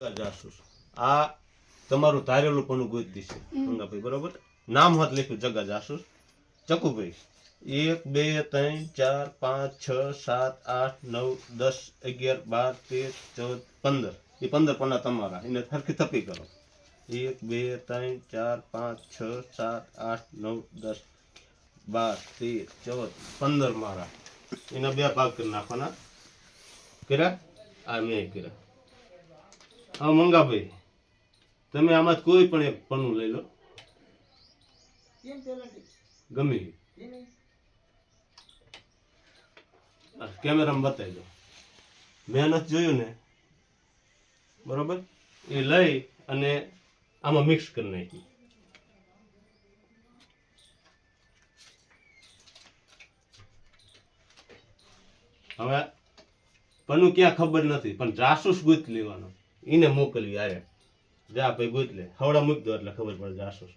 જાસૂસ આ તમારું ધારેલું પણ ગોતી દેશે મંગાભાઈ, બરોબર? નામ હોત લખ્યું જગા જાસૂસ ચકુભાઈ. 1 2 3 4 5 6 7 8 9 10 11 12 13 14 15 એ 15 પન્ના તમારા, એને સરખી થપી કરો. 1 2 3 4 5 6 7 8 9 10 12 13 14 15 મારા, એના બે ભાગ કરી નાખવાના. કર્યા? આ મેં કર્યા. હા મંગાભાઈ, તમે આમાં કોઈ પણ એક પન્નું લઈ લો, ગમે કેમેરામાં બતાવી દો. મહેનત જોયું ને, બરોબર? એ લઈ અને આમાં મિક્સ કરી નાખી. હવે પન્નું ક્યાં ખબર નથી, પણ જાસૂસ ગોત લેવાનો, એને મોકલવી. આયા જા ભાઈ ગોત લે, હવડા મૂકી દો એટલે ખબર પડે જાસૂસ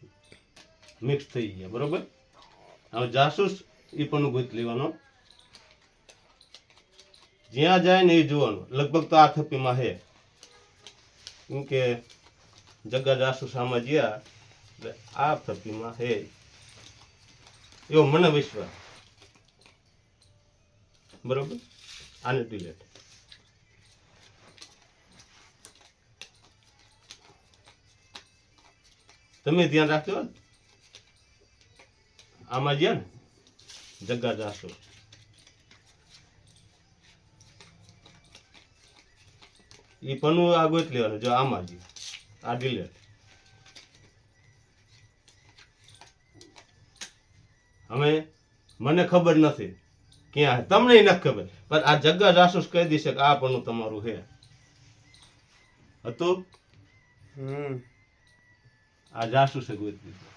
મિક્સ થઈ ગયા, બરોબર? હવે જાસૂસ એ પણ ગોત લેવાનો, જ્યાં જાય ને એ જોવાનું. લગભગ તો આ થપ્પીમાં હે, કેમ કે જગા જાસૂસ આમાં જ્યાં એટલે આ થપ્પીમાં હે એવો મને વિશ્વાસ, બરોબર? આને ડિલેટ. તમે ધ્યાન રાખજો, આમાં જ્યાં ને જગા જાસૂસ એ પન્નું આ ગોત લેવાનું. જો આમાં જ આ ડિલેટ. હવે મને ખબર નથી ક્યાં, તમને નથી ખબર, પણ આ જગા જાસૂસ કહી દેશે કે આ પન્નું તમારું છે હતું. આ જાસૂસે ગોત દીધું.